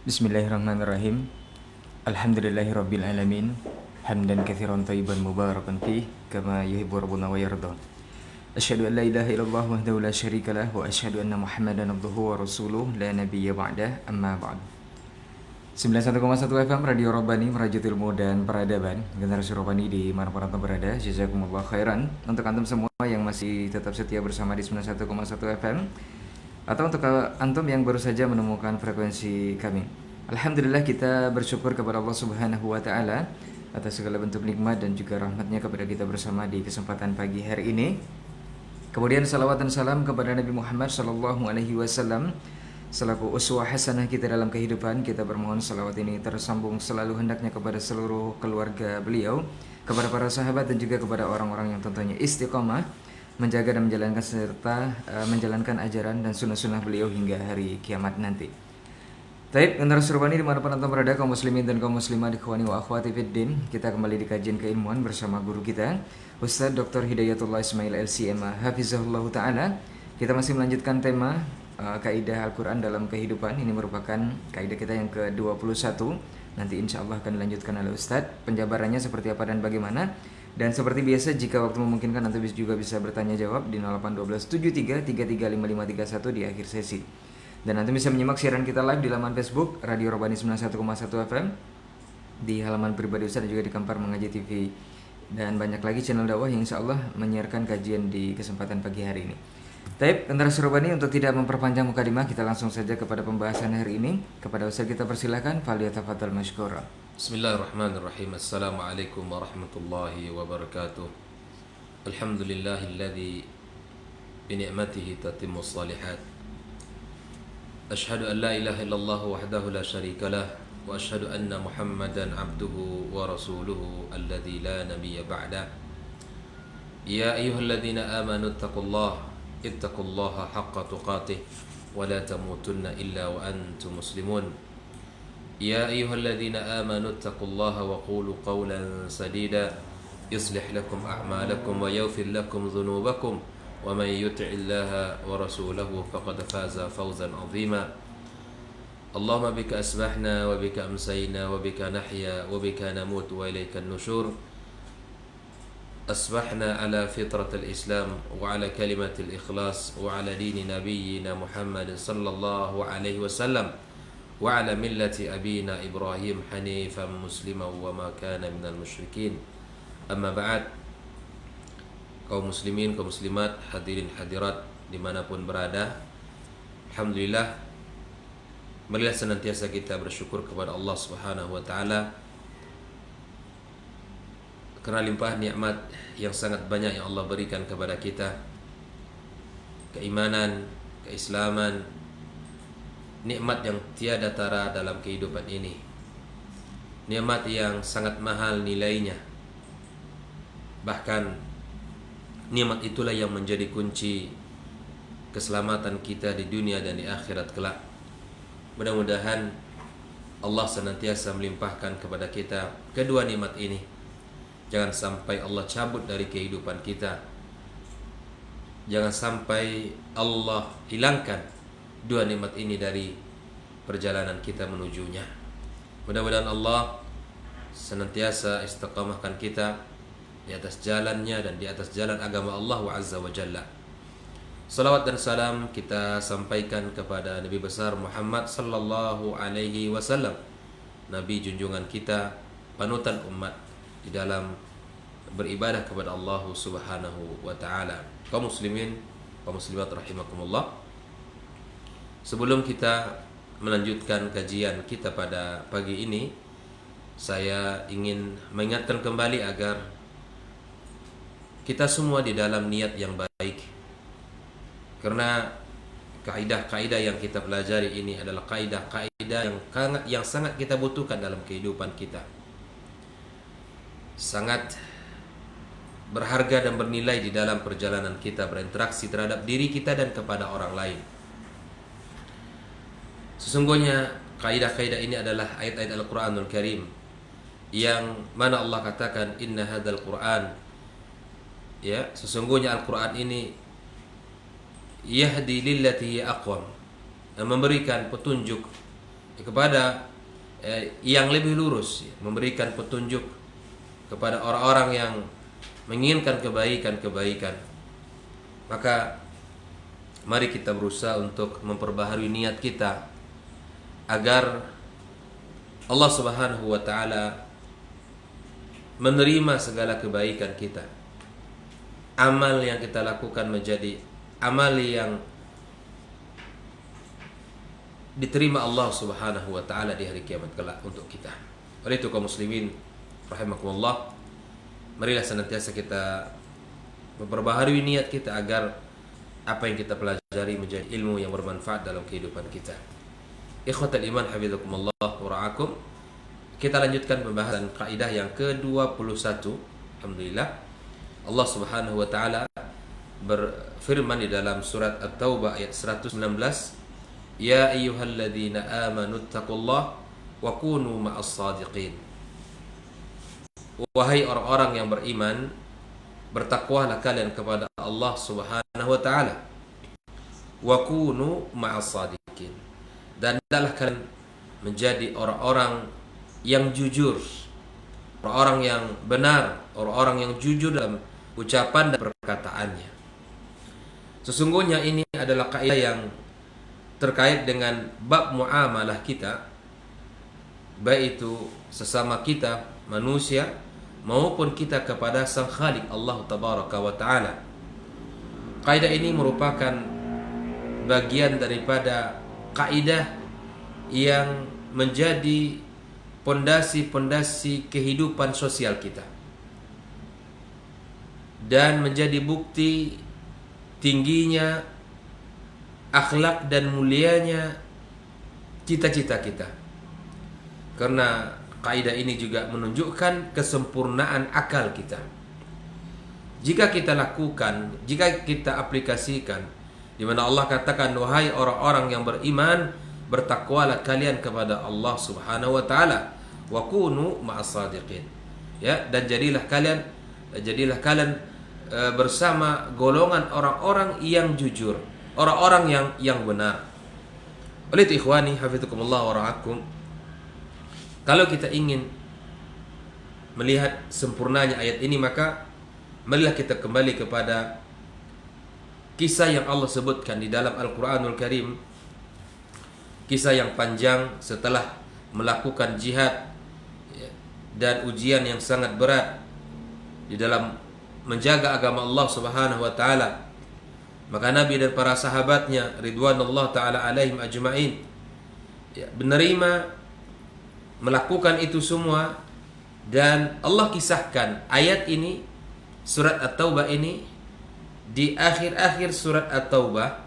Bismillahirrahmanirrahim. Alhamdulillahirabbil alamin. Hamdan katsiran thayyiban mubarakan fih kama yuhibbu rabbuna wa yarda. Asyhadu an la ilaha illallah wahdahu la syarika lah wa asyhadu anna Muhammadan abduhu wa rasuluh la nabiyya ba'dah amma ba'd. 91,1 FM Radio Robbani merajut ilmu dan peradaban. Generasi Robbani di mana-mana antum berada, jazakumullah khairan. Untuk antum semua yang masih tetap setia bersama di 91,1 FM atau untuk antum yang baru saja menemukan frekuensi kami. Alhamdulillah kita bersyukur kepada Allah Subhanahu wa taala atas segala bentuk nikmat dan juga rahmatnya kepada kita bersama di kesempatan pagi hari ini. Kemudian salawat dan salam kepada Nabi Muhammad sallallahu alaihi wasallam selaku uswah hasanah kita dalam kehidupan. Kita bermohon salawat ini tersambung selalu hendaknya kepada seluruh keluarga beliau, kepada para sahabat dan juga kepada orang-orang yang tentunya istiqamah menjaga dan menjalankan serta menjalankan ajaran dan sunnah-sunnah beliau hingga hari kiamat nanti. Taib, generasi Robbani dimanapun antum berada, kaum muslimin dan kaum muslimat, ikhwani wa akhwati fiddin. Kita kembali di kajian keilmuan bersama guru kita Ustaz Dr. Hidayatullah Ismail LCM Hafizahullah Ta'ala. Kita masih melanjutkan tema kaidah Al-Quran dalam kehidupan. Ini merupakan kaidah kita yang ke-21. Nanti insya Allah akan dilanjutkan oleh Ustaz. Penjabarannya seperti apa dan bagaimana. Dan seperti biasa, jika waktu memungkinkan nanti juga bisa bertanya jawab di 0812 73 335531 di akhir sesi. Dan nanti bisa menyimak siaran kita live di laman Facebook Radio Robbani 91,1 FM, di halaman pribadi Ustaz dan juga di Kampar Mengaji TV, dan banyak lagi channel dakwah yang insya Allah menyiarkan kajian di kesempatan pagi hari ini. Taib, generasi Robbani, untuk tidak memperpanjang mukadimah, kita langsung saja kepada pembahasan hari ini. Kepada Ustaz kita persilakan, faliyatafaddal mashkura. Bismillahirrahmanirrahim. Assalamualaikum warahmatullahi wabarakatuh. Alhamdulillahilladzi bini'matihi tatimmu shalihat. Ashhadu an la ilaha illallah wahdahu la syarika lah wa ashhadu anna Muhammadan abduhu wa rasuluhu alladzi la nabiyya ba'dah. Ya ayyuhalladzina amanu ittaqullaha haqqa tuqatih wa la tamutunna illa wa antum muslimun. Ya ayyuhalladzina amanu ittaqullaha wa qulu qawlan sadida yuslih lakum a'malakum wa yaghfir lakum dhunubakum wa man yuti'illaha wa rasulahu faqad faza fawzan 'azima. Allahumma bika asbahna wa bika amsayna wa bika nahya wa bika namut wa ilayka an-nushur. Asbahna ala fitratil Islam wa ala kalimatil ikhlas wa ala dini nabiyyina Muhammad sallallahu alaihi wasallam wa ala millati abina Ibrahim hanifan musliman wa ma kana minal musyrikin. Amma ba'd. Kaum muslimin, kaum muslimat, hadirin hadirat dimanapun berada, alhamdulillah, marilah senantiasa kita bersyukur kepada Allah Subhanahu wa ta'ala karena limpah nikmat yang sangat banyak yang Allah berikan kepada kita. Keimanan, keislaman, nikmat yang tiada tara dalam kehidupan ini, nikmat yang sangat mahal nilainya. Bahkan nikmat itulah yang menjadi kunci keselamatan kita di dunia dan di akhirat kelak. Mudah-mudahan Allah senantiasa melimpahkan kepada kita kedua nikmat ini. Jangan sampai Allah cabut dari kehidupan kita. Jangan sampai Allah hilangkan dua nikmat ini dari perjalanan kita menujunya. Mudah-mudahan Allah senantiasa istiqamahkan kita di atas jalannya dan di atas jalan agama Allah wa azza wa jalla. Salawat dan salam kita sampaikan kepada Nabi besar Muhammad sallallahu alaihi wasallam, Nabi junjungan kita, panutan umat di dalam beribadah kepada Allah Subhanahu wa taala. Kaum muslimin, kaum muslimat rahimakumullah. Sebelum kita melanjutkan kajian kita pada pagi ini, saya ingin mengingatkan kembali agar kita semua di dalam niat yang baik. Karena kaidah-kaidah yang kita pelajari ini adalah kaidah-kaidah yang sangat kita butuhkan dalam kehidupan kita. Sangat berharga dan bernilai di dalam perjalanan kita berinteraksi terhadap diri kita dan kepada orang lain. Sesungguhnya kaidah-kaidah ini adalah ayat-ayat Al-Quranul Karim yang mana Allah katakan, inna hadzal Quran, ya, sesungguhnya Al-Quran ini yahdi lillati hiya aqwam, memberikan petunjuk kepada yang lebih lurus, memberikan petunjuk kepada orang-orang yang menginginkan kebaikan. Maka mari kita berusaha untuk memperbaharui niat kita agar Allah Subhanahu wa taala menerima segala kebaikan kita. Amal yang kita lakukan menjadi amal yang diterima Allah Subhanahu wa taala di hari kiamat kelak untuk kita. Oleh itu kaum muslimin rahimakumullah, marilah senantiasa kita memperbaharui niat kita agar apa yang kita pelajari menjadi ilmu yang bermanfaat dalam kehidupan kita. Ikhwatal iman hafizakumullah wa ra'akum. Kita lanjutkan pembahasan kaidah yang ke-21. Alhamdulillah. Allah Subhanahu wa taala berfirman di dalam surat At-Taubah ayat 119, "Ya ayyuhalladzina amanu taqullaha wa kunu ma'as shadiqin." Wahai orang-orang yang beriman, bertakwalah kalian kepada Allah Subhanahu wa taala. Wa kunu ma'as shadiqin. Dan adalah kalian menjadi orang-orang yang jujur, orang-orang yang benar, orang-orang yang jujur dalam ucapan dan perkataannya. Sesungguhnya ini adalah kaidah yang terkait dengan bab muamalah kita, baik itu sesama kita manusia maupun kita kepada Sang Khalik Allah Tabaraka wa Ta'ala. Kaidah ini merupakan bagian daripada kaidah yang menjadi pondasi-pondasi kehidupan sosial kita dan menjadi bukti tingginya akhlak dan mulianya cita-cita kita. Karena kaidah ini juga menunjukkan kesempurnaan akal kita. Jika kita lakukan, jika kita aplikasikan, di mana Allah katakan, wahai orang-orang yang beriman, bertakwalah kalian kepada Allah Subhanahu wa taala, wa kunu ma'as shadiqin. Ya, dan jadilah kalian bersama golongan orang-orang yang jujur, orang-orang yang benar. Oleh itu ikhwani hafizakumullah wa ra'akum, kalau kita ingin melihat sempurnanya ayat ini, maka marilah kita kembali kepada kisah yang Allah sebutkan di dalam Al-Quranul Karim. Kisah yang panjang setelah melakukan jihad dan ujian yang sangat berat di dalam menjaga agama Allah Subhanahu wa taala. Maka Nabi dan para sahabatnya ridwanullah taala alaihim ajmain menerima, melakukan itu semua. Dan Allah kisahkan ayat ini, surat At-Taubah ini, di akhir-akhir surat At-Taubah,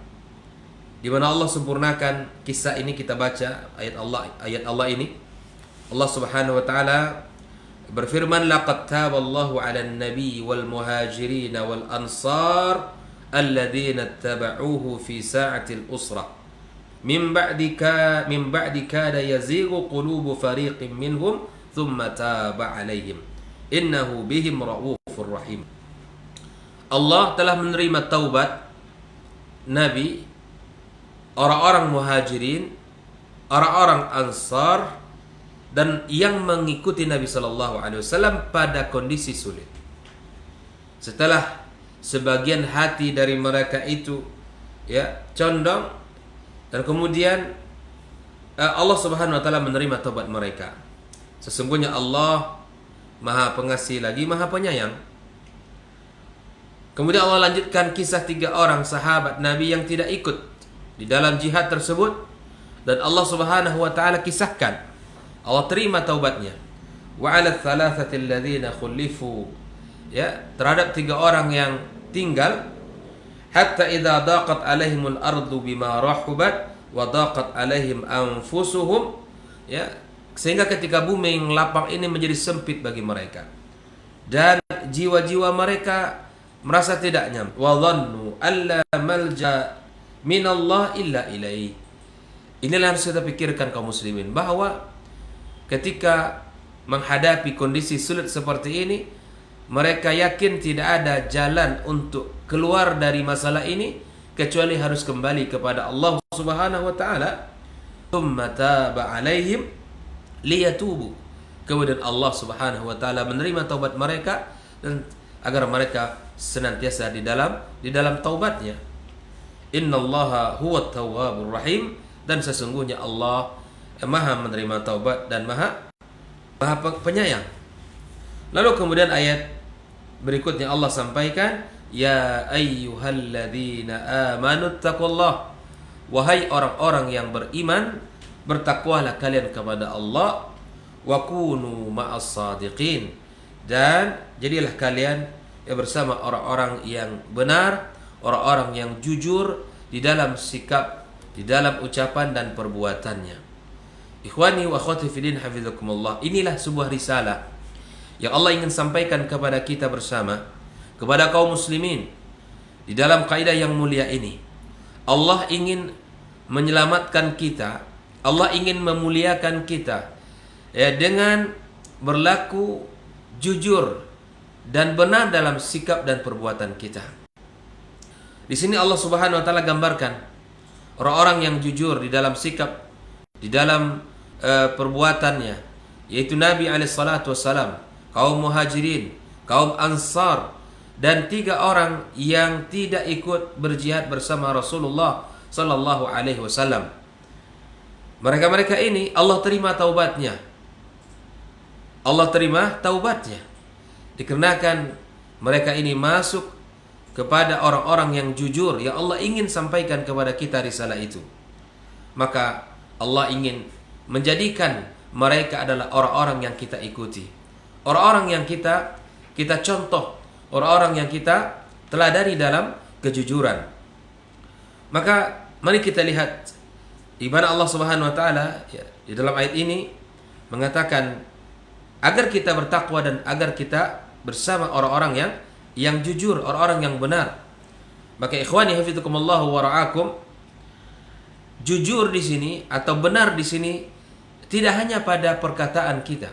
di mana Allah sempurnakan kisah ini. Kita baca ayat Allah ini. Allah Subhanahu wa taala berfirman, laqad taballahu 'alan nabiy wal muhajirin wal ansar alladzina ittaba'uhu fi sa'atil usrah min ba'di kada yazighu qulubu fariqin minhum thumma taba 'alaihim innahu bihim raufur rahim. Allah telah menerima taubat Nabi, orang-orang muhajirin, orang-orang ansar, dan yang mengikuti Nabi SAW pada kondisi sulit. Setelah sebagian hati dari mereka itu condong, dan kemudian Allah Subhanahu wa taala menerima taubat mereka. Sesungguhnya Allah Maha Pengasih lagi Maha Penyayang. Kemudian Allah lanjutkan kisah 3 orang sahabat Nabi yang tidak ikut di dalam jihad tersebut, dan Allah Subhanahu wa taala kisahkan Allah terima taubatnya. Wa 'ala tsalatsati alladziina khulifu, terhadap 3 orang yang tinggal, hatta idza daqat 'alaihimul ardu bima rahubat wa daqat 'alaihim anfusuhum, sehingga ketika bumi yang lapang ini menjadi sempit bagi mereka dan jiwa-jiwa mereka merasa tidak nyaman. Wa dhannu alla malja minallah illa ilaihi. Inilah yang harus kita pikirkan kaum muslimin, bahwa ketika menghadapi kondisi sulit seperti ini, mereka yakin tidak ada jalan untuk keluar dari masalah ini kecuali harus kembali kepada Allah Subhanahu wa taala. tsumma taba 'alaihim liyatubu. Kemudian Allah Subhanahu wa taala menerima taubat mereka dan agar mereka senantiasa di dalam taubatnya. Innallaha huwat tawwabur rahim, dan sesungguhnya Allah Maha menerima taubat dan Maha penyayang. Lalu kemudian ayat berikutnya Allah sampaikan, ya ayyuhalladzina amanu taqullah, wahai orang-orang yang beriman, bertakwalah kalian kepada Allah, wa kunu ma'as sadiqin, dan jadilah kalian bersama orang-orang yang benar, orang-orang yang jujur di dalam sikap, di dalam ucapan dan perbuatannya. Ikhwani wa akhwati fillah hafizakumullah, inilah sebuah risalah yang Allah ingin sampaikan kepada kita bersama, kepada kaum muslimin di dalam kaidah yang mulia ini. Allah ingin menyelamatkan kita, Allah ingin memuliakan kita dengan berlaku jujur dan benar dalam sikap dan perbuatan kita. Di sini Allah Subhanahu wa taala gambarkan orang-orang yang jujur di dalam sikap, di dalam perbuatannya, yaitu Nabi alaihi salatu wassalam, kaum muhajirin, kaum ansar, dan 3 orang yang tidak ikut berjihad bersama Rasulullah sallallahu alaihi wasallam. Mereka-mereka ini Allah terima taubatnya. Allah terima taubatnya dikarenakan mereka ini masuk kepada orang-orang yang jujur yang Allah ingin sampaikan kepada kita risalah itu. Maka Allah ingin menjadikan mereka adalah orang-orang yang kita ikuti, orang-orang yang kita contoh, orang-orang yang kita teladani dalam kejujuran. Maka mari kita lihat di mana Allah Subhanahu wa taala di dalam ayat ini mengatakan agar kita bertakwa dan agar kita bersama orang-orang yang jujur, orang-orang yang benar. Maka ikhwani hafizakumullah wa ra'akum, jujur di sini atau benar di sini tidak hanya pada perkataan kita,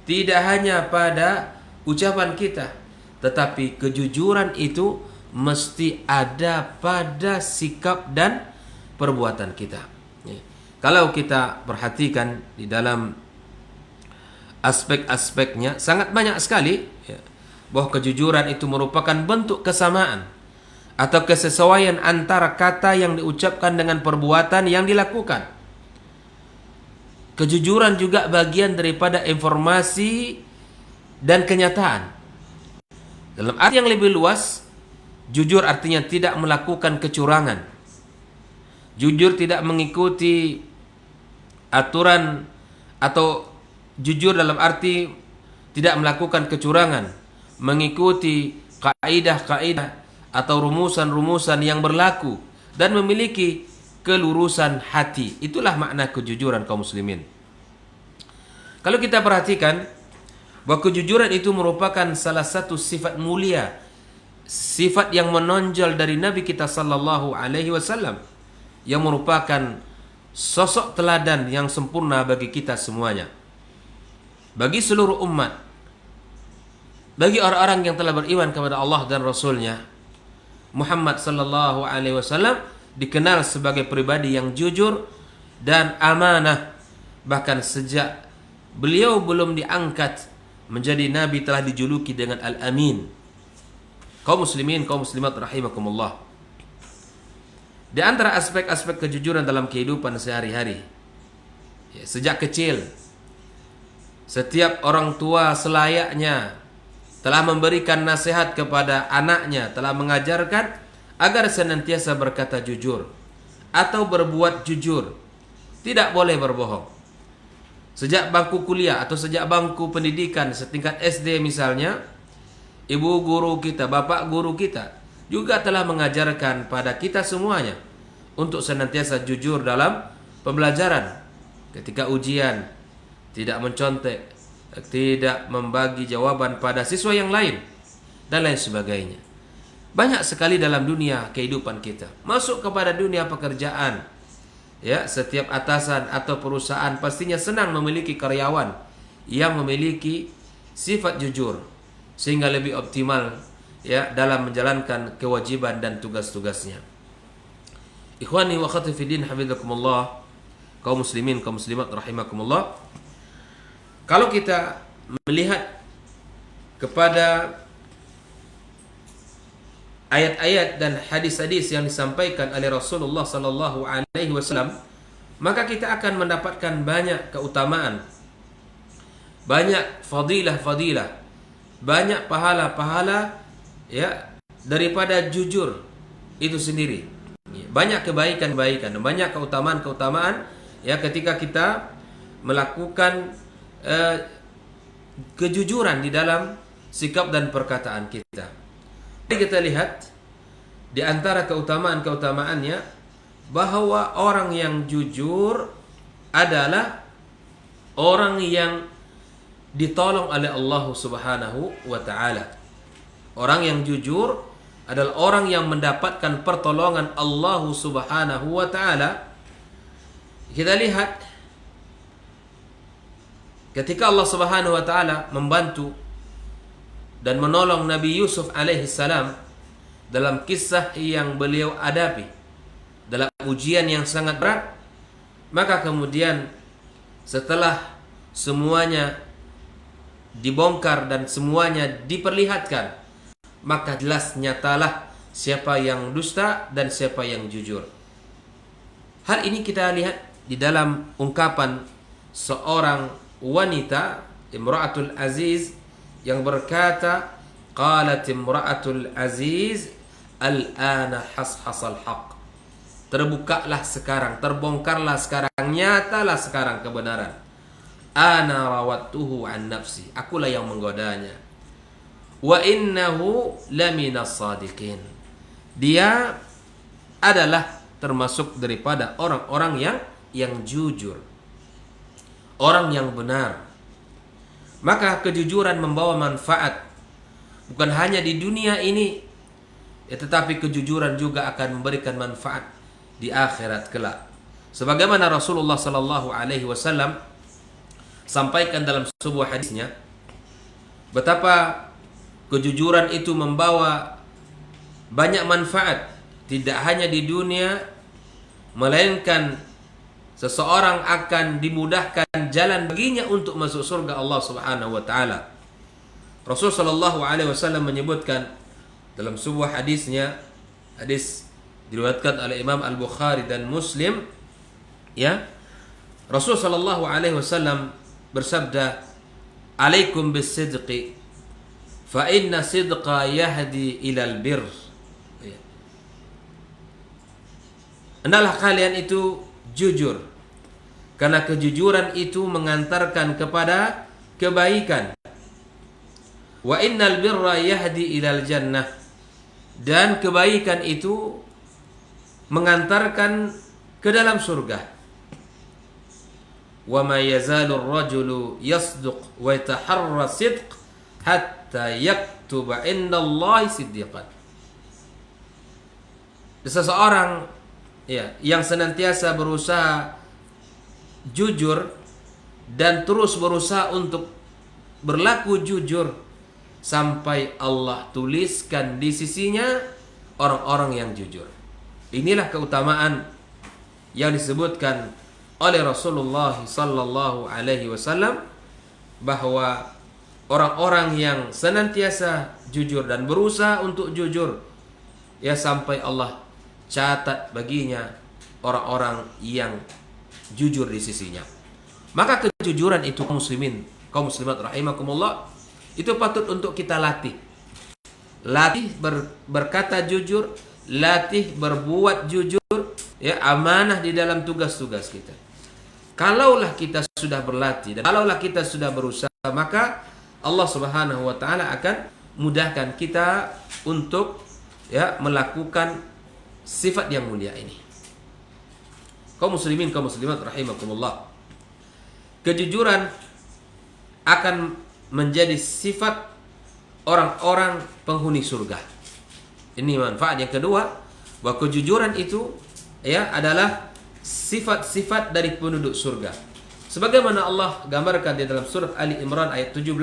tidak hanya pada ucapan kita, tetapi kejujuran itu mesti ada pada sikap dan perbuatan kita. Kalau kita perhatikan di dalam aspek-aspeknya sangat banyak sekali bahwa kejujuran itu merupakan bentuk kesamaan atau kesesuaian antara kata yang diucapkan dengan perbuatan yang dilakukan. Kejujuran juga bagian daripada informasi dan kenyataan. Dalam arti yang lebih luas, jujur artinya tidak melakukan kecurangan. Jujur tidak mengikuti aturan, atau jujur dalam arti tidak melakukan kecurangan, mengikuti kaidah-kaidah atau rumusan-rumusan yang berlaku dan memiliki kelurusan hati. Itulah makna kejujuran kaum muslimin. Kalau kita perhatikan bahwa kejujuran itu merupakan salah satu sifat mulia, sifat yang menonjol dari Nabi kita sallallahu alaihi wasallam, yang merupakan sosok teladan yang sempurna bagi kita semuanya, bagi seluruh umat, bagi orang-orang yang telah beriman kepada Allah dan Rasulnya. Muhammad sallallahu alaihi wasallam dikenal sebagai pribadi yang jujur dan amanah. Bahkan sejak beliau belum diangkat menjadi nabi telah dijuluki dengan Al-Amin. Kaum muslimin, kaum muslimat rahimakumullah, di antara aspek-aspek kejujuran dalam kehidupan sehari-hari, sejak kecil setiap orang tua selayaknya telah memberikan nasihat kepada anaknya, telah mengajarkan agar senantiasa berkata jujur atau berbuat jujur, tidak boleh berbohong. Sejak bangku kuliah atau sejak bangku pendidikan setingkat SD misalnya, ibu guru kita, bapak guru kita juga telah mengajarkan pada kita semuanya untuk senantiasa jujur dalam pembelajaran. Ketika ujian, tidak mencontek, tidak membagi jawaban pada siswa yang lain, dan lain sebagainya. Banyak sekali dalam dunia kehidupan kita, masuk kepada dunia pekerjaan. Setiap atasan atau perusahaan pastinya senang memiliki karyawan yang memiliki sifat jujur, sehingga lebih optimal dalam menjalankan kewajiban dan tugas-tugasnya. Ikhwani wa akhwati fi din hafizakumullah, kaum muslimin, kaum muslimat rahimakumullah, kalau kita melihat kepada ayat-ayat dan hadis-hadis yang disampaikan oleh Rasulullah sallallahu alaihi wasallam, maka kita akan mendapatkan banyak keutamaan, banyak fadilah-fadilah, banyak pahala-pahala ya daripada jujur itu sendiri. Banyak kebaikan-kebaikan, banyak keutamaan-keutamaan ya ketika kita melakukan kejujuran di dalam sikap dan perkataan kita. Mari kita lihat di antara keutamaan-keutamaannya bahwa orang yang jujur adalah orang yang ditolong oleh Allah Subhanahu wa taala. Orang yang jujur adalah orang yang mendapatkan pertolongan Allah Subhanahu wa taala. Kita lihat ketika Allah Subhanahu wa taala membantu dan menolong Nabi Yusuf alaihi salam dalam kisah yang beliau hadapi, dalam ujian yang sangat berat, maka kemudian setelah semuanya dibongkar dan semuanya diperlihatkan, maka jelas nyatalah siapa yang dusta dan siapa yang jujur. Hal ini kita lihat di dalam ungkapan seorang wanita, Imra'atul Aziz, yang berkata, qalat Imra'atul Aziz al-ana hashasal haq. Terbukalah sekarang, terbongkarlah sekarang, nyatalah sekarang kebenaran. Ana rawattuhu an nafsi, akulah yang menggodanya. Wa innahu laminas sadiqin, dia adalah termasuk daripada orang-orang yang jujur, orang yang benar. Maka kejujuran membawa manfaat bukan hanya di dunia ini, ya, tetapi kejujuran juga akan memberikan manfaat di akhirat kelak. Sebagaimana Rasulullah sallallahu alaihi wasallam sampaikan dalam sebuah hadisnya, betapa kejujuran itu membawa banyak manfaat, tidak hanya di dunia, melainkan seseorang akan dimudahkan jalan baginya untuk masuk surga Allah Subhanahu wa taala. Rasul sallallahu alaihi wasallam menyebutkan dalam sebuah hadisnya, hadis diriwayatkan oleh Imam Al-Bukhari dan Muslim, ya, Rasul sallallahu alaihi wasallam bersabda, "Alaikum bis-sidqi fa inna sidqa yahdi ilal birr." Hendaklah kalian itu jujur, karena kejujuran itu mengantarkan kepada kebaikan. Wa innal birra yahdi ilal jannah, dan kebaikan itu mengantarkan ke dalam surga. Wa ma yazalu ar-rajulu yasduq wa yataharra sidq hatta yaktuba indallahi siddiqan. Seseorang, ya, yang senantiasa berusaha jujur dan terus berusaha untuk berlaku jujur sampai Allah tuliskan di sisinya orang-orang yang jujur. Inilah keutamaan yang disebutkan oleh Rasulullah sallallahu alaihi wasallam, bahwa orang-orang yang senantiasa jujur dan berusaha untuk jujur, ya, sampai Allah catat baginya orang-orang yang jujur di sisinya. Maka kejujuran itu, kaum muslimin, kaum muslimat rahimakumullah, itu patut untuk kita latih. Latih berkata jujur, latih berbuat jujur, ya, amanah di dalam tugas-tugas kita. Kalaulah kita sudah berlatih dan kalaulah kita sudah berusaha, maka Allah Subhanahu wa taala akan mudahkan kita untuk, ya, melakukan sifat yang mulia ini. Kaum muslimin, kaum muslimat rahimakumullah, kejujuran akan menjadi sifat orang-orang penghuni surga. Ini manfaat yang kedua, bahwa kejujuran itu, ya, adalah sifat-sifat dari penduduk surga. Sebagaimana Allah gambarkan di dalam surat Ali Imran ayat 17,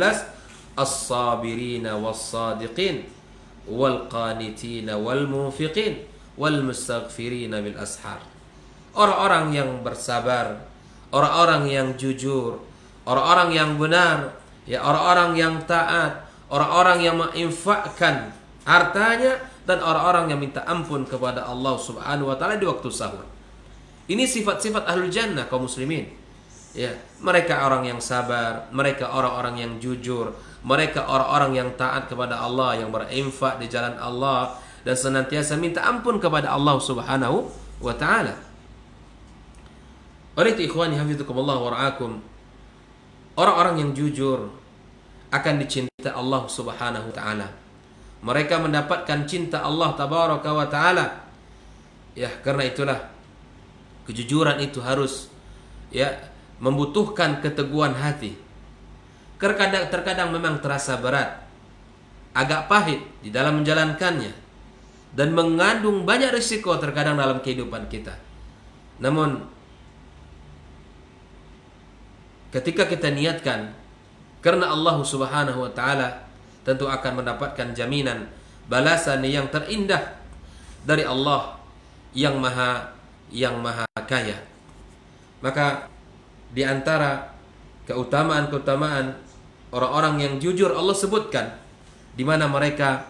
as-sabirina was-sadiqin wal-qanitina wal-munfiqin wal-mustaghfirina bil ashar. Orang-orang yang bersabar, orang-orang yang jujur, orang-orang yang benar, ya orang-orang yang taat, orang-orang yang menginfakkan hartanya, dan orang-orang yang minta ampun kepada Allah Subhanahu wa taala di waktu sahur. Ini sifat-sifat ahlul jannah kaum muslimin. Ya, mereka orang yang sabar, mereka orang-orang yang jujur, mereka orang-orang yang taat kepada Allah, yang berinfak di jalan Allah dan senantiasa minta ampun kepada Allah Subhanahu wa taala. Oleh itu ikhwani hafizukumullah wa ra'akum, orang-orang yang jujur akan dicintai Allah Subhanahu wa taala. Mereka mendapatkan cinta Allah tabaraka wa taala. Ya, karena itulah kejujuran itu harus membutuhkan keteguhan hati. Terkadang memang terasa berat, agak pahit di dalam menjalankannya, dan mengandung banyak risiko terkadang dalam kehidupan kita. Namun ketika kita niatkan karena Allah Subhanahu wa taala, tentu akan mendapatkan jaminan balasan yang terindah dari Allah yang maha kaya. Maka di antara keutamaan-keutamaan orang-orang yang jujur Allah sebutkan, di mana mereka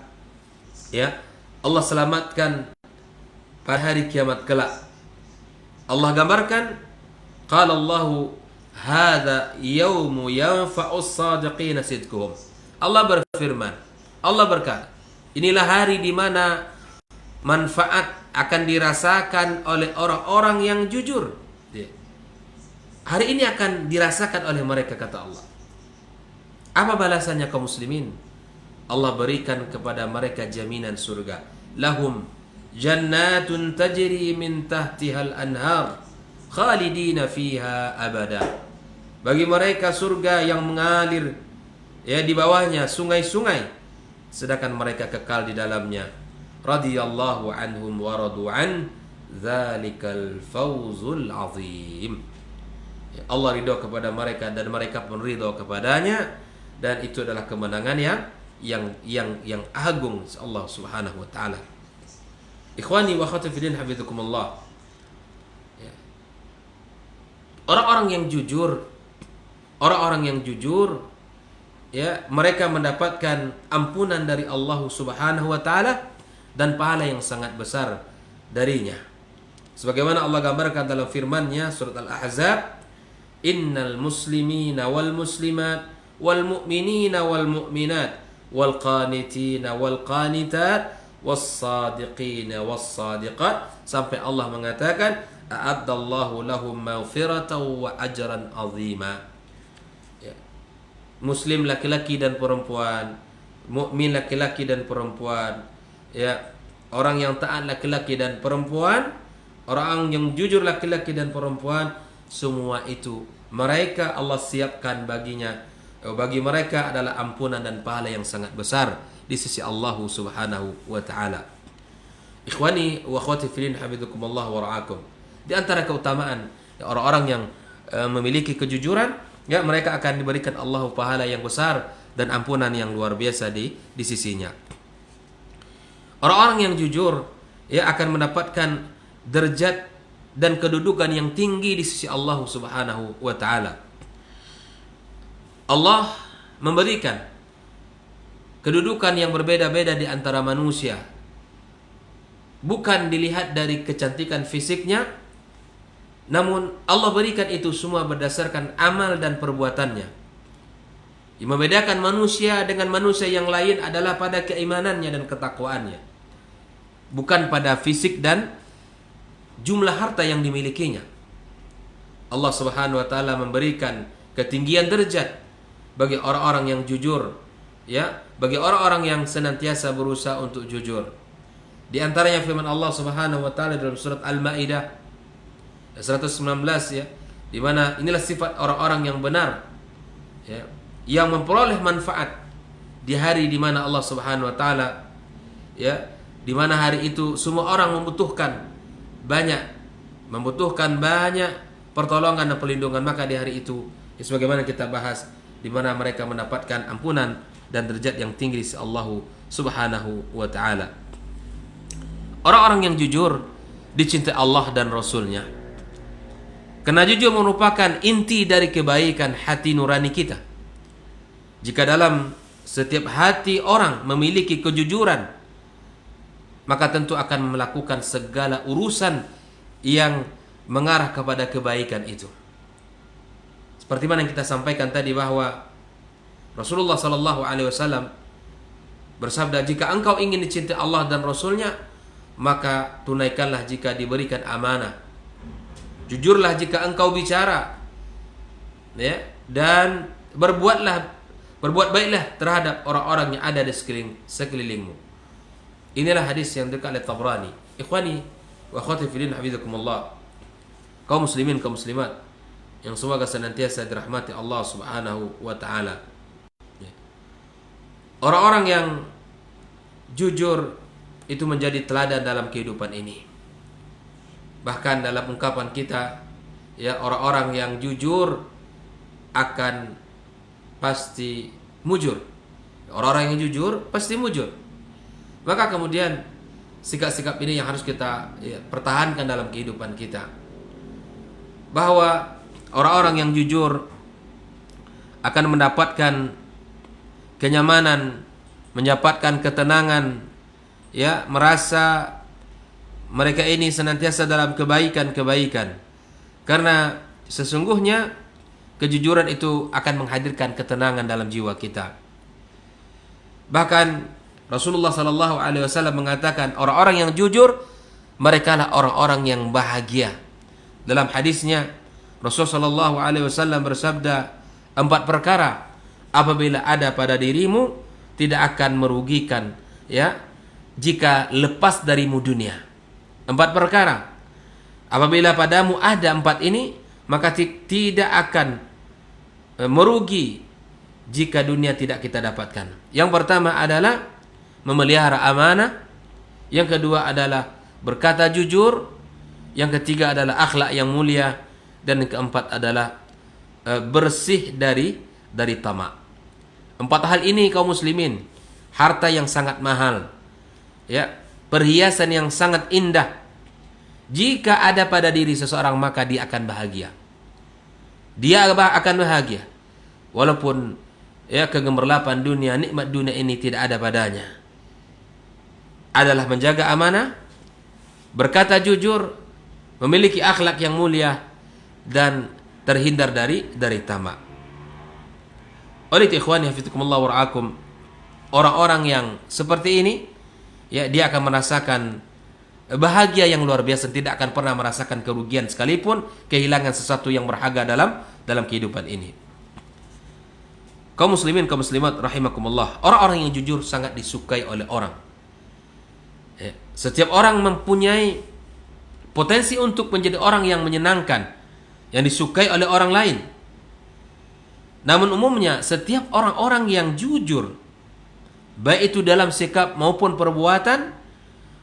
Allah selamatkan pada hari kiamat kelak. Allah gambarkan, qala Allahu hadza yaumu yanfa'us shadiqina sidquhum. Allah berfirman, Allah berkata, inilah hari di mana manfaat akan dirasakan oleh orang-orang yang jujur. Hari ini akan dirasakan oleh mereka, kata Allah. Apa balasannya kaum muslimin? Allah berikan kepada mereka jaminan surga. Lahum jannatun tajri min tahtihal anhar khalidina fiha abada. Bagi mereka surga yang mengalir di bawahnya sungai-sungai, sedangkan mereka kekal di dalamnya. Radhiyallahu anhum wa radu an, dzalikal fawzul azim. Allah ridho kepada mereka dan mereka pun ridho kepadanya, dan itu adalah kemenangan yang agung Allah Subhanahu wa taala. Ikhwani wa akhwati fillah hafizakumullah. Orang-orang yang jujur, mereka mendapatkan ampunan dari Allah Subhanahu wa taala dan pahala yang sangat besar darinya. Sebagaimana Allah gambarkan dalam firman-Nya surat Al-Ahzab, innal muslimina wal muslimat wal mu'minina wal mu'minat wal qanitina wal qanitat was sadiqina was sadiqat, sampai Allah mengatakan a'addallahu lahum maghfiratan wa ajran azima. Muslim laki-laki dan perempuan, mukmin laki-laki dan perempuan, orang yang taat laki-laki dan perempuan, orang yang jujur laki-laki dan perempuan, semua itu mereka Allah siapkan bagi mereka adalah ampunan dan pahala yang sangat besar di sisi Allah Subhanahu wa taala. Ikhwani wa akhwati fillah hafizakumullah wa ra'akum. Di antara keutamaan orang-orang yang memiliki kejujuran, mereka akan diberikan Allah pahala yang besar dan ampunan yang luar biasa di sisinya. Orang-orang yang jujur akan mendapatkan derajat dan kedudukan yang tinggi di sisi Allah Subhanahu wa taala. Allah memberikan kedudukan yang berbeda-beda di antara manusia. Bukan dilihat dari kecantikan fisiknya, namun Allah berikan itu semua berdasarkan amal dan perbuatannya. Yang membedakan manusia dengan manusia yang lain adalah pada keimanannya dan ketakwaannya, bukan pada fisik dan jumlah harta yang dimilikinya. Allah Subhanahu wa taala memberikan ketinggian derajat bagi orang-orang yang jujur, bagi orang-orang yang senantiasa berusaha untuk jujur. Di antaranya firman Allah Subhanahu wa taala dalam surat Al-Maidah 119, di mana inilah sifat orang-orang yang benar, yang memperoleh manfaat di hari di mana Allah Subhanahu wa taala, di mana hari itu semua orang membutuhkan banyak pertolongan dan perlindungan. Maka di hari itu, sebagaimana kita bahas, di mana mereka mendapatkan ampunan dan derajat yang tinggi di sisi Allah Subhanahu wa taala. Orang-orang yang jujur dicintai Allah dan Rasul-Nya. Karena jujur merupakan inti dari kebaikan hati nurani kita. Jika dalam setiap hati orang memiliki kejujuran, maka tentu akan melakukan segala urusan yang mengarah kepada kebaikan itu. Seperti mana yang kita sampaikan tadi bahwa Rasulullah sallallahu alaihi wasallam bersabda, jika engkau ingin dicintai Allah dan Rasulnya, maka tunaikanlah jika diberikan amanah. Jujurlah jika engkau bicara, ya, dan berbuat baiklah terhadap orang-orang yang ada di sekelilingmu. Inilah hadis yang dekat oleh Tabrani. Ikhwani wa akhwati fillah, hafizakumullah. Kaum muslimin, kaum muslimat yang semoga senantiasa dirahmati Allah Subhanahu wa taala. Orang-orang yang jujur itu menjadi teladan dalam kehidupan ini. Bahkan dalam ungkapan kita, ya, orang-orang yang jujur akan pasti mujur. Orang-orang yang jujur pasti mujur. Maka kemudian sikap-sikap ini yang harus kita, ya, pertahankan dalam kehidupan kita. Bahwa orang-orang yang jujur akan mendapatkan kenyamanan, mendapatkan ketenangan, ya, merasa mereka ini senantiasa dalam kebaikan-kebaikan. Karena sesungguhnya kejujuran itu akan menghadirkan ketenangan dalam jiwa kita. Bahkan Rasulullah sallallahu alaihi wasallam mengatakan, orang-orang yang jujur mereka lah orang-orang yang bahagia. Dalam hadisnya Rasulullah sallallahu alaihi wasallam bersabda, 4 perkara apabila ada pada dirimu tidak akan merugikan, ya, jika lepas darimu dunia. 4 perkara apabila padamu ada 4 ini, maka tidak akan merugi jika dunia tidak kita dapatkan. Yang pertama adalah memelihara amanah, yang kedua adalah berkata jujur, yang ketiga adalah akhlak yang mulia, dan yang keempat adalah bersih dari tamak. 4 hal ini kaum muslimin, harta yang sangat mahal, ya, perhiasan yang sangat indah. Jika ada pada diri seseorang, maka dia akan bahagia. Dia akan bahagia walaupun, ya, kegemerlapan dunia, nikmat dunia ini tidak ada padanya. Adalah menjaga amanah, berkata jujur, memiliki akhlak yang mulia, dan terhindar dari tamak. Oleh ikhwani hafizakumullah wa ra'akum, orang-orang yang seperti ini, ya, dia akan merasakan bahagia yang luar biasa, tidak akan pernah merasakan kerugian sekalipun kehilangan sesuatu yang berharga dalam kehidupan ini. Kaum muslimin, kaum muslimat rahimakumullah, orang-orang yang jujur sangat disukai oleh orang. Setiap orang mempunyai potensi untuk menjadi orang yang menyenangkan, yang disukai oleh orang lain. Namun umumnya setiap orang-orang yang jujur, baik itu dalam sikap maupun perbuatan,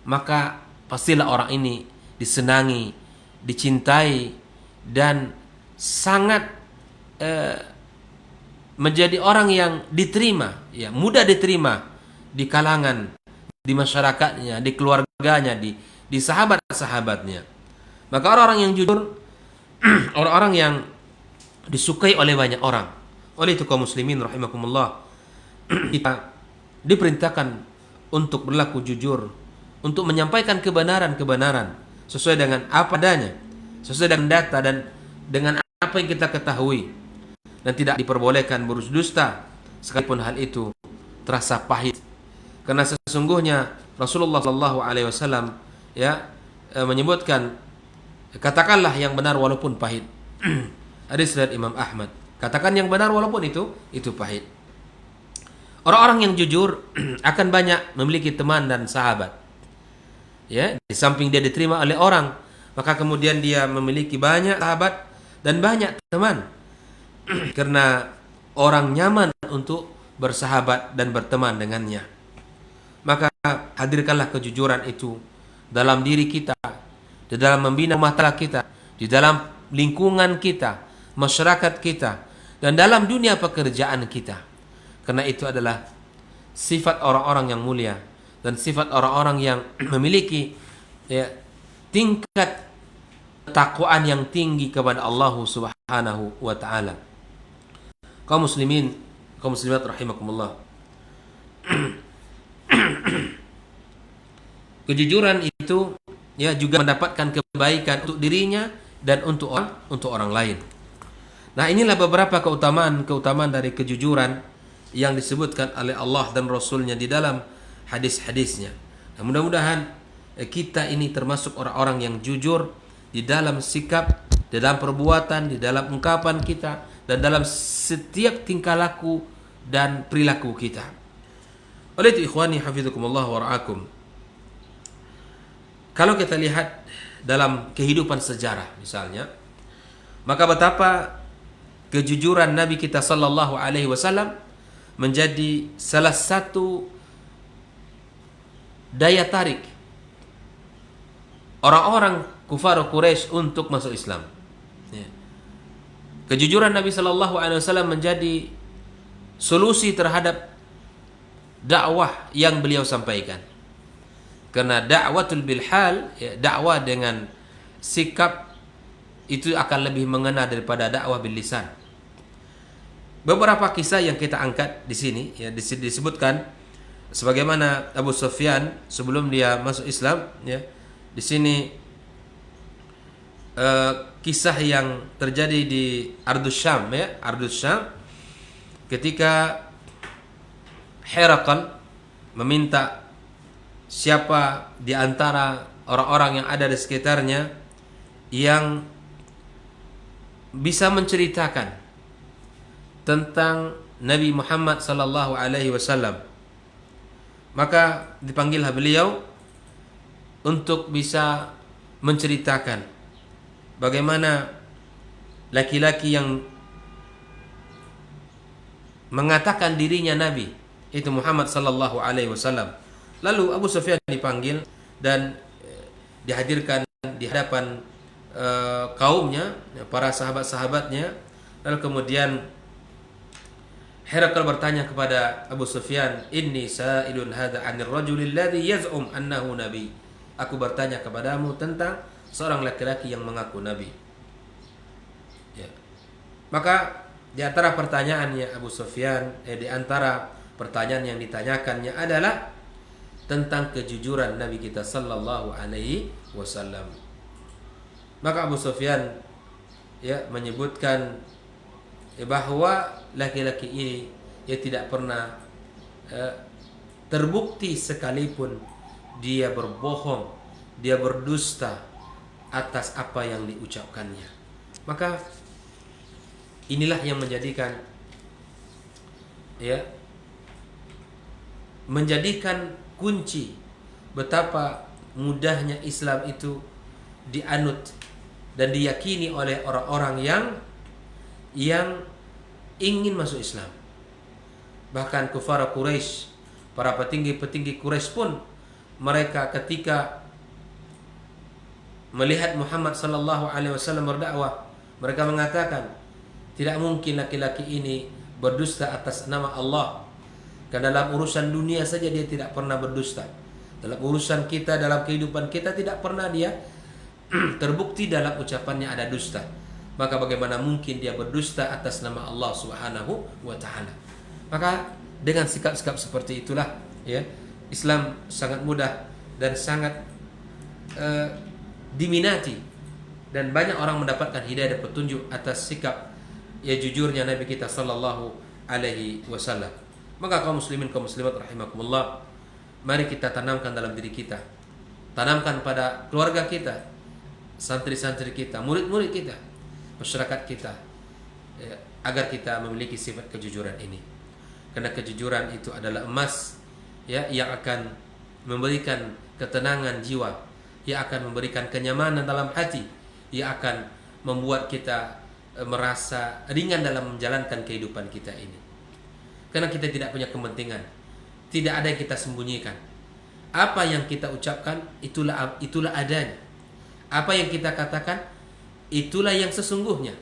maka pastilah orang ini disenangi, dicintai, dan sangat menjadi orang yang diterima, ya, mudah diterima di kalangan, di masyarakatnya, di keluarganya, di sahabat-sahabatnya. Maka orang-orang yang jujur, orang-orang yang disukai oleh banyak orang. Oleh itu kaum muslimin rahimakumullah, kita diperintahkan untuk berlaku jujur, untuk menyampaikan kebenaran-kebenaran sesuai dengan apa adanya, sesuai dengan data dan dengan apa yang kita ketahui, dan tidak diperbolehkan berdusta sekalipun hal itu terasa pahit. Karena sesungguhnya Rasulullah sallallahu alaihi wasallam, ya, menyebutkan, katakanlah yang benar walaupun pahit. Hadis riwayat Imam Ahmad. Katakan yang benar walaupun itu pahit. Orang-orang yang jujur akan banyak memiliki teman dan sahabat. Ya, di samping dia diterima oleh orang, maka kemudian dia memiliki banyak sahabat dan banyak teman. Karena orang nyaman untuk bersahabat dan berteman dengannya. Maka hadirkanlah kejujuran itu dalam diri kita, di dalam membina rumah tangga kita, di dalam lingkungan kita, masyarakat kita, dan dalam dunia pekerjaan kita. Karena itu adalah sifat orang-orang yang mulia dan sifat orang-orang yang memiliki, ya, tingkat ketakwaan yang tinggi kepada Allah Subhanahu wa taala. Kaum muslimin, kaum muslimat rahimakumullah. Kejujuran itu ya juga mendapatkan kebaikan untuk dirinya dan untuk orang lain. Nah, inilah beberapa keutamaan dari kejujuran yang disebutkan oleh Allah dan Rasulnya di dalam hadis-hadisnya. Nah, mudah-mudahan kita ini termasuk orang-orang yang jujur di dalam sikap, di dalam perbuatan, di dalam ungkapan kita, dan dalam setiap tingkah laku dan perilaku kita. Oleh itu ikhwani hafizakumullah wa ra'akum, kalau kita lihat dalam kehidupan sejarah misalnya, maka betapa kejujuran Nabi kita sallallahu alaihi wasallam menjadi salah satu daya tarik orang-orang kufar Quraisy untuk masuk Islam. Ya. Kejujuran Nabi sallallahu alaihi wasallam menjadi solusi terhadap dakwah yang beliau sampaikan. Karena dakwatul bilhal, ya, dakwah dengan sikap itu akan lebih mengena daripada dakwah bil lisan. Beberapa kisah yang kita angkat di sini ya disebutkan sebagaimana Abu Sufyan sebelum dia masuk Islam ya. Di sini kisah yang terjadi di Ardus Syam ya, Ardus Syam ketika Herakl meminta siapa di antara orang-orang yang ada di sekitarnya yang bisa menceritakan tentang Nabi Muhammad sallallahu alaihi wasallam. Maka dipanggillah beliau untuk bisa menceritakan bagaimana laki-laki yang mengatakan dirinya Nabi, itu Muhammad sallallahu alaihi wasallam. Lalu Abu Sufyan dipanggil dan dihadirkan di hadapan kaumnya, para sahabat-sahabatnya. Lalu kemudian Herakl bertanya kepada Abu Sufyan, "Inni sa'ilun hadza 'anil rajulil ladzi yaz'um annahu nabi." Aku bertanya kepadamu tentang seorang laki-laki yang mengaku nabi. Ya. Maka di antara pertanyaannya Abu Sufyan, di antara pertanyaan yang ditanyakannya adalah tentang kejujuran Nabi kita sallallahu alaihi wasallam. Maka Abu Sufyan ya menyebutkan bahwa laki-laki ini ya tidak pernah terbukti sekalipun dia berbohong, dia berdusta atas apa yang diucapkannya. Maka inilah yang menjadikan kunci betapa mudahnya Islam itu dianut dan diyakini oleh orang-orang yang ingin masuk Islam. Bahkan kufar Quraisy, para petinggi-petinggi Quraisy pun mereka ketika melihat Muhammad sallallahu alaihi wasallam berdakwah, mereka mengatakan tidak mungkin laki-laki ini berdusta atas nama Allah. Karena dalam urusan dunia saja dia tidak pernah berdusta. Dalam urusan kita, dalam kehidupan kita tidak pernah dia terbukti dalam ucapannya ada dusta. Maka bagaimana mungkin dia berdusta atas nama Allah Subhanahu wa taala? Maka dengan sikap-sikap seperti itulah ya, Islam sangat mudah dan sangat diminati dan banyak orang mendapatkan hidayah dan petunjuk atas sikap ya jujurnya Nabi kita sallallahu alaihi wasallam. Maka kaum muslimin kaum muslimat rahimakumullah, mari kita tanamkan dalam diri kita, tanamkan pada keluarga kita, santri-santri kita, murid-murid kita, masyarakat kita ya, agar kita memiliki sifat kejujuran ini. Karena kejujuran itu adalah emas ya, yang akan memberikan ketenangan jiwa, yang akan memberikan kenyamanan dalam hati, yang akan membuat kita merasa ringan dalam menjalankan kehidupan kita ini. Karena kita tidak punya kepentingan, tidak ada yang kita sembunyikan. Apa yang kita ucapkan itulah adanya. Apa yang kita katakan itulah yang sesungguhnya.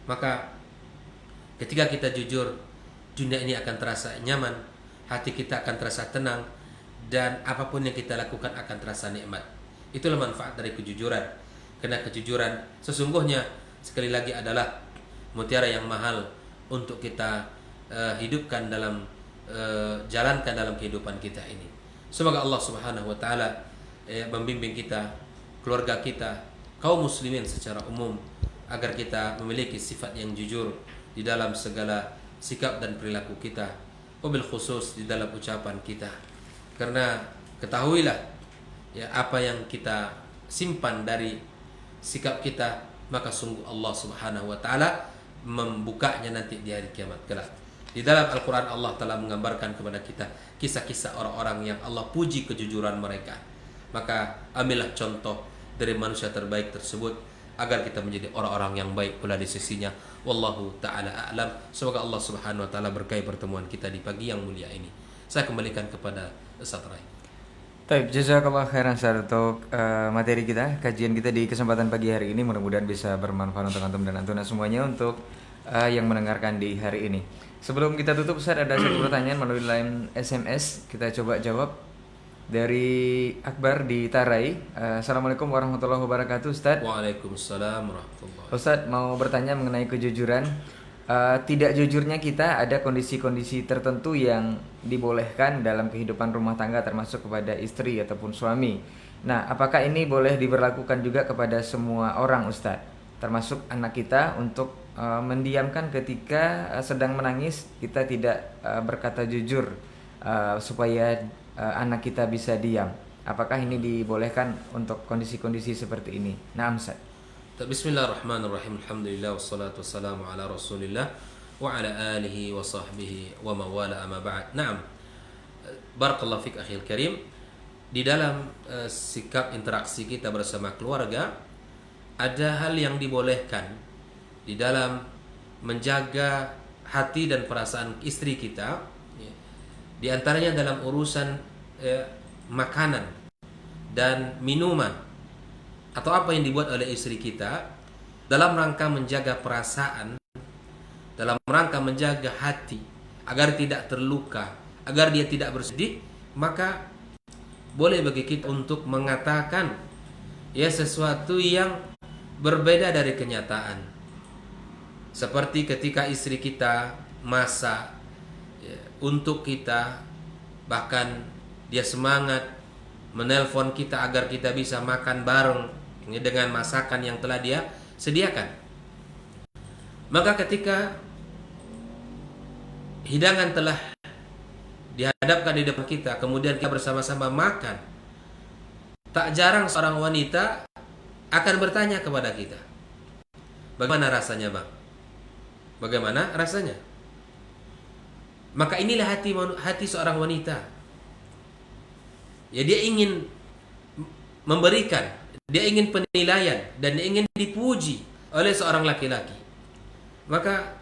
Maka ketika kita jujur, dunia ini akan terasa nyaman, hati kita akan terasa tenang, dan apapun yang kita lakukan akan terasa nikmat. Itulah manfaat dari kejujuran. Karena kejujuran sesungguhnya sekali lagi adalah mutiara yang mahal untuk kita hidupkan dalam jalankan dalam kehidupan kita ini. Semoga Allah Subhanahu wa taala membimbing kita, keluarga kita, kaum muslimin secara umum agar kita memiliki sifat yang jujur di dalam segala sikap dan perilaku kita, wabil khusus di dalam ucapan kita. Karena ketahuilah ya, apa yang kita simpan dari sikap kita, maka sungguh Allah Subhanahu wa taala membukanya nanti di hari kiamat kelak. Di dalam Al-Quran Allah telah menggambarkan kepada kita kisah-kisah orang-orang yang Allah puji kejujuran mereka. Maka ambillah contoh dari manusia terbaik tersebut agar kita menjadi orang-orang yang baik pula di sisinya. Wallahu ta'ala a'lam. Semoga Allah Subhanahu wa taala berkahi pertemuan kita di pagi yang mulia ini. Saya kembalikan kepada Ustaz Rai. Baik, jazakallah khairan Ustaz untuk materi kita, kajian kita di kesempatan pagi hari ini. Mudah-mudahan bisa bermanfaat untuk antum dan antuna semuanya untuk yang mendengarkan di hari ini. Sebelum kita tutup Ustaz, ada satu pertanyaan melalui line SMS. Kita coba jawab dari Akbar di Tarai. Assalamualaikum warahmatullahi wabarakatuh Ustaz. Waalaikumsalam warahmatullahi. Ustaz mau bertanya mengenai kejujuran. Tidak jujurnya kita, ada kondisi-kondisi tertentu yang dibolehkan dalam kehidupan rumah tangga, termasuk kepada istri ataupun suami. Nah, apakah ini boleh diberlakukan juga kepada semua orang Ustaz, termasuk anak kita, untuk mendiamkan ketika sedang menangis, kita tidak berkata jujur supaya anak kita bisa diam? Apakah ini dibolehkan untuk kondisi-kondisi seperti ini? Nah, Ustaz. Bismillahirrahmanirrahim. Alhamdulillah wassalatu wassalamu ala Rasulillah wa ala alihi wa sahbihi wa mawala amma ba'd. Naam. Barakallahu fik akhil karim. Di dalam sikap interaksi kita bersama keluarga, ada hal yang dibolehkan di dalam menjaga hati dan perasaan istri kita, ya. Di antaranya dalam urusan makanan dan minuman atau apa yang dibuat oleh istri kita, dalam rangka menjaga perasaan, dalam rangka menjaga hati agar tidak terluka, agar dia tidak bersedih, maka boleh bagi kita untuk mengatakan ya sesuatu yang berbeda dari kenyataan. Seperti ketika istri kita masak ya, untuk kita, bahkan dia semangat menelpon kita agar kita bisa makan bareng ya, dengan masakan yang telah dia sediakan. Maka ketika hidangan telah dihadapkan di depan kita, kemudian kita bersama-sama makan, tak jarang seorang wanita akan bertanya kepada kita, bagaimana rasanya bang? Bagaimana rasanya? Maka inilah hati seorang wanita. Ya, dia ingin memberikan, dia ingin penilaian, dan dia ingin dipuji oleh seorang laki-laki. Maka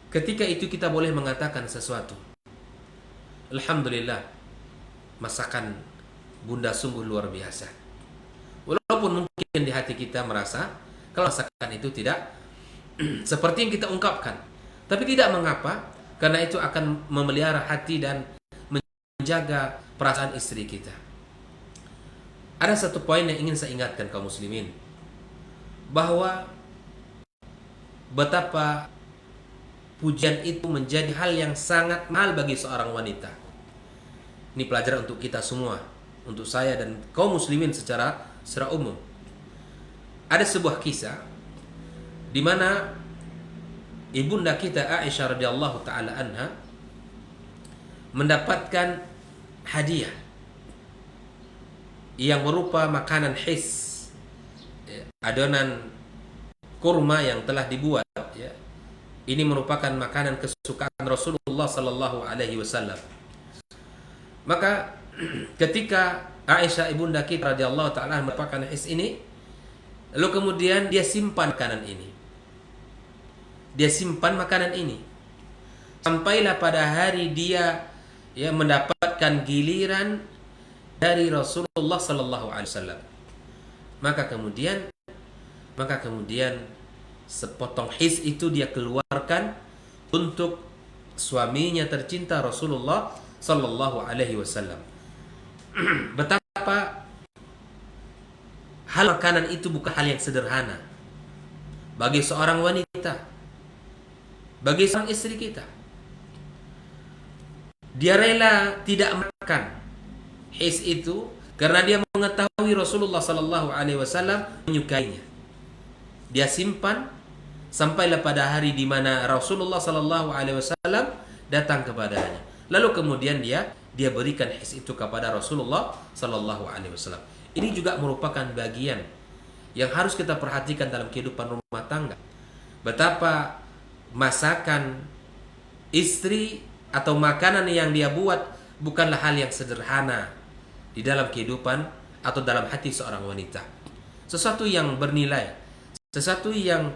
ketika itu kita boleh mengatakan sesuatu. Alhamdulillah, masakan bunda sungguh luar biasa. Walaupun mungkin di hati kita merasa kalau masakan itu tidak seperti yang kita ungkapkan, tapi tidak mengapa, karena itu akan memelihara hati dan menjaga perasaan istri kita. Ada satu poin yang ingin saya ingatkan kaum muslimin, bahwa betapa pujian itu menjadi hal yang sangat mahal bagi seorang wanita. Ini pelajaran untuk kita semua, untuk saya dan kaum muslimin secara umum. Ada sebuah kisah di mana ibunda kita Aisyah radhiyallahu taala anha mendapatkan hadiah yang berupa makanan his, adonan kurma yang telah dibuat ya. Ini merupakan makanan kesukaan Rasulullah sallallahu alaihi wasallam. Maka ketika Aisyah ibunda kita radhiyallahu taala mendapatkan his ini, lalu kemudian dia simpan makanan ini. Dia simpan makanan ini sampailah pada hari dia ya mendapatkan giliran dari Rasulullah sallallahu alaihi wasallam. Maka kemudian sepotong his itu dia keluarkan untuk suaminya tercinta Rasulullah sallallahu alaihi wasallam. Betapa hal makanan itu bukan hal yang sederhana bagi seorang wanita, bagi seorang istri kita. Dia rela tidak makan his itu karena dia mengetahui Rasulullah sallallahu alaihi wasallam menyukainya. Dia simpan sampailah pada hari di mana Rasulullah sallallahu alaihi wasallam datang kepadanya. Lalu kemudian dia berikan his itu kepada Rasulullah sallallahu alaihi wasallam. Ini juga merupakan bagian yang harus kita perhatikan dalam kehidupan rumah tangga. Betapa masakan istri atau makanan yang dia buat bukanlah hal yang sederhana di dalam kehidupan atau dalam hati seorang wanita. Sesuatu yang bernilai, sesuatu yang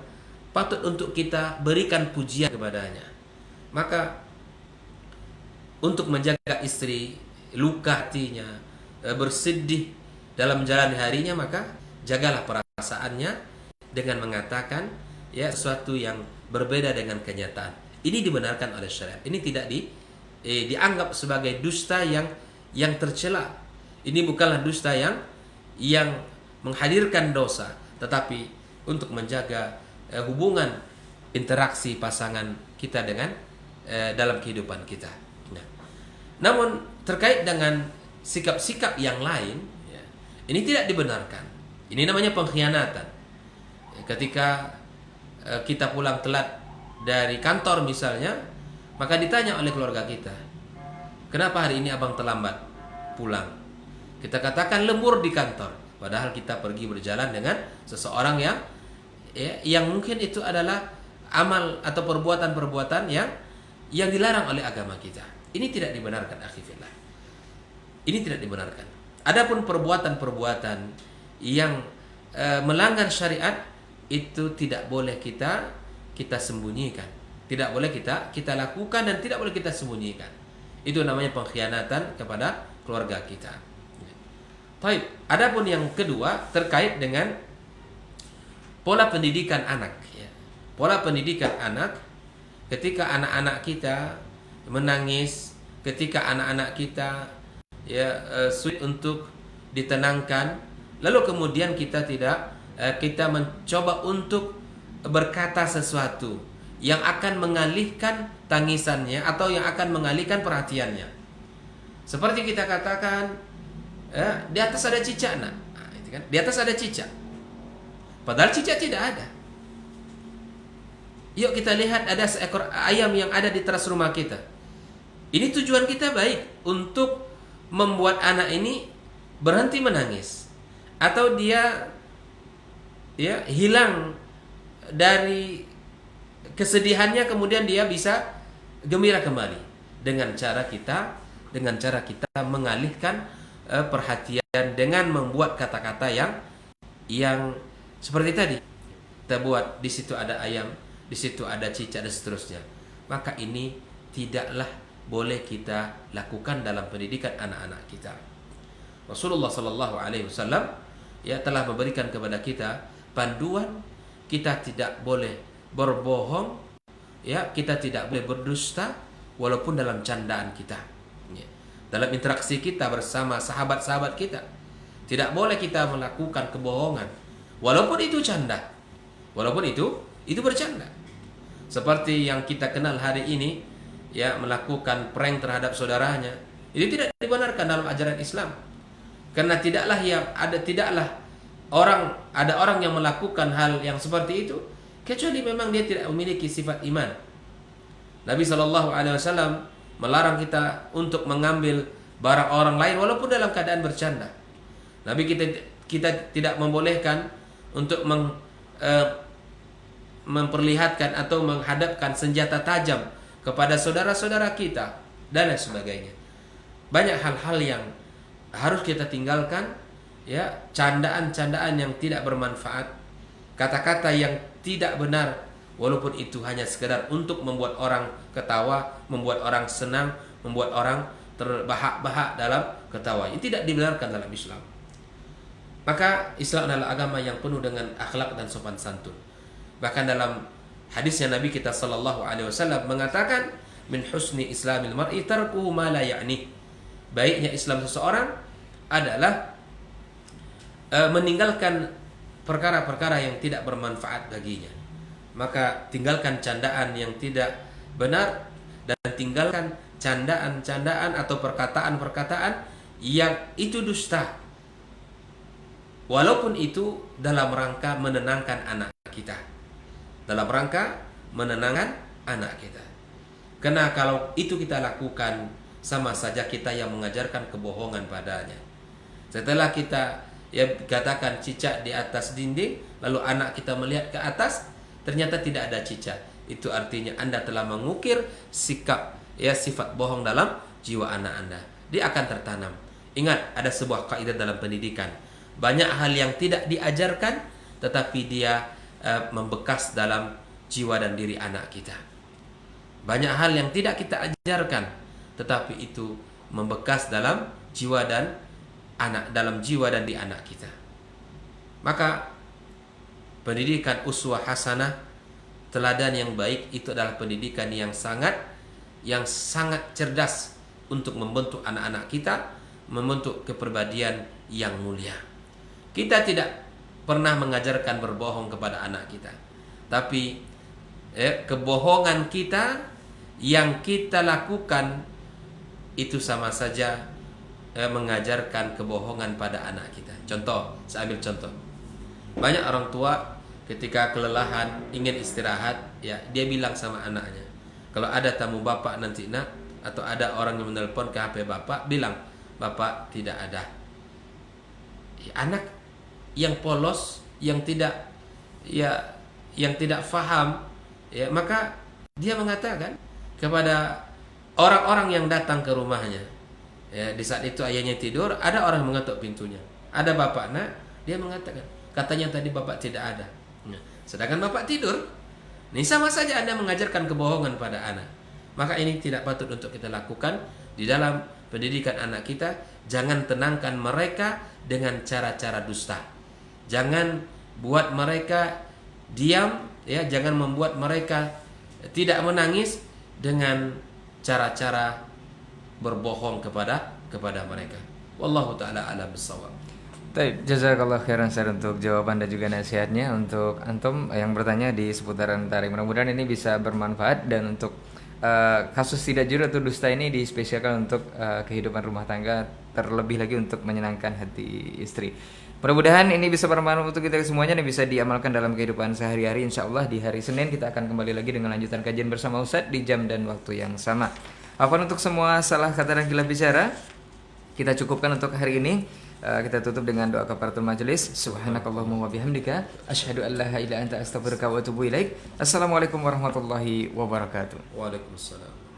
patut untuk kita berikan pujian kepadanya. Maka untuk menjaga istri luka hatinya, bersedih dalam menjalani harinya, maka jagalah perasaannya dengan mengatakan sesuatu yang berbeda dengan kenyataan. Ini dibenarkan oleh syariat. Ini tidak dianggap sebagai dusta yang tercela. Ini bukanlah dusta yang menghadirkan dosa, tetapi untuk menjaga hubungan interaksi pasangan kita dengan dalam kehidupan kita. Nah, namun terkait dengan sikap-sikap yang lain, ini tidak dibenarkan. Ini namanya pengkhianatan. Ketika kita pulang telat dari kantor misalnya, maka ditanya oleh keluarga kita, kenapa hari ini abang terlambat pulang? Kita katakan lembur di kantor, padahal kita pergi berjalan dengan seseorang yang mungkin itu adalah amal atau perbuatan-perbuatan yang dilarang oleh agama kita. Ini tidak dibenarkan, akhi fillah. Ini tidak dibenarkan. Adapun perbuatan-perbuatan yang melanggar syariat, itu tidak boleh kita sembunyikan, tidak boleh kita lakukan dan tidak boleh kita sembunyikan. Itu namanya pengkhianatan kepada keluarga kita. Baik, adapun yang kedua terkait dengan pola pendidikan anak. Pola pendidikan anak, ketika anak-anak kita menangis, ketika anak-anak kita sulit untuk ditenangkan, lalu kemudian kita mencoba untuk berkata sesuatu yang akan mengalihkan tangisannya atau yang akan mengalihkan perhatiannya. Seperti kita katakan, di atas ada cicak nak, itu kan? Di atas ada cicak, padahal cicak tidak ada. Yuk kita lihat ada seekor ayam yang ada di teras rumah kita. Ini tujuan kita baik untuk membuat anak ini berhenti menangis, atau dia hilang dari kesedihannya, kemudian dia bisa gembira kembali dengan cara kita mengalihkan perhatian dengan membuat kata-kata yang seperti tadi. Kita buat di situ ada ayam, di situ ada cicak dan seterusnya. Maka ini tidaklah boleh kita lakukan dalam pendidikan anak-anak kita. Rasulullah sallallahu alaihi wasallam telah memberikan kepada kita panduan. Kita tidak boleh berbohong, kita tidak boleh berdusta walaupun dalam candaan kita. Dalam interaksi kita bersama sahabat-sahabat kita, tidak boleh kita melakukan kebohongan walaupun itu canda, walaupun itu bercanda. Seperti yang kita kenal hari ini, melakukan prank terhadap saudaranya, itu tidak dibenarkan dalam ajaran Islam. Karena tidaklah ada orang yang melakukan hal yang seperti itu kecuali memang dia tidak memiliki sifat iman. Nabi SAW melarang kita untuk mengambil barang orang lain walaupun dalam keadaan bercanda. Nabi kita tidak membolehkan untuk memperlihatkan atau menghadapkan senjata tajam kepada saudara-saudara kita dan lain sebagainya. Banyak hal-hal yang harus kita tinggalkan, candaan-candaan yang tidak bermanfaat, kata-kata yang tidak benar walaupun itu hanya sekedar untuk membuat orang ketawa, membuat orang senang, membuat orang terbahak-bahak dalam ketawa. Ini tidak dibenarkan dalam Islam. Maka Islam adalah agama yang penuh dengan akhlak dan sopan santun. Bahkan dalam hadisnya Nabi kita sallallahu alaihi wasallam mengatakan, min husni islamil mar'i tarkuhu ma la ya'ni. Baiknya Islam seseorang adalah meninggalkan perkara-perkara yang tidak bermanfaat baginya. Maka tinggalkan candaan yang tidak benar dan tinggalkan candaan-candaan atau perkataan-perkataan yang itu dusta. Walaupun itu dalam rangka menenangkan anak kita. Dalam rangka menenangkan anak kita. Karena kalau itu kita lakukan, sama saja kita yang mengajarkan kebohongan padanya. Setelah kita katakan cicak di atas dinding, lalu anak kita melihat ke atas, ternyata tidak ada cicak. Itu artinya Anda telah mengukir sifat bohong dalam jiwa anak Anda. Dia akan tertanam. Ingat, ada sebuah kaidah dalam pendidikan. Banyak hal yang tidak diajarkan, tetapi dia membekas dalam jiwa dan diri anak kita. Banyak hal yang tidak kita ajarkan, tetapi itu membekas dalam jiwa dan di anak kita. Maka pendidikan uswah hasanah, teladan yang baik, itu adalah pendidikan yang sangat cerdas untuk membentuk anak-anak kita, membentuk kepribadian yang mulia. Kita tidak pernah mengajarkan berbohong kepada anak kita, tapi kebohongan kita yang kita lakukan itu sama saja mengajarkan kebohongan pada anak kita. Contoh, saya ambil contoh. Banyak orang tua ketika kelelahan ingin istirahat, dia bilang sama anaknya, kalau ada tamu bapak nanti nak, atau ada orang yang menelpon ke HP bapak, bilang bapak tidak ada. Anak yang polos, yang tidak faham, maka dia mengatakan kepada orang-orang yang datang ke rumahnya, di saat itu ayahnya tidur, ada orang mengetuk pintunya, ada bapak nak, dia mengatakan katanya tadi bapak tidak ada. Sedangkan bapak tidur. Ini sama saja Anda mengajarkan kebohongan pada anak. Maka ini tidak patut untuk kita lakukan di dalam pendidikan anak kita. Jangan tenangkan mereka dengan cara-cara dusta. Jangan buat mereka diam, jangan membuat mereka tidak menangis dengan cara-cara berbohong kepada mereka. Wallahu taala a'lam bissawab. Baik, jazakallah khairan Ustaz untuk jawaban dan juga nasihatnya untuk antum yang bertanya di seputaran tarik. Mudah-mudahan ini bisa bermanfaat, dan untuk kasus tidak jujur atau dusta ini dispesialkan untuk kehidupan rumah tangga, terlebih lagi untuk menyenangkan hati istri. Mudah-mudahan ini bisa bermanfaat untuk kita semuanya dan bisa diamalkan dalam kehidupan sehari-hari. InsyaAllah di hari Senin kita akan kembali lagi dengan lanjutan kajian bersama Ustaz di jam dan waktu yang sama. Afwan untuk semua salah kata dan khilaf bicara. Kita cukupkan untuk hari ini. Kita tutup dengan doa kafaratul majelis. Subhanakallahumma wa bihamdika asyhadu an la ilaha illa anta astaghfiruka wa atubu ilaik. Assalamualaikum warahmatullahi wabarakatuh. Waalaikumsalam.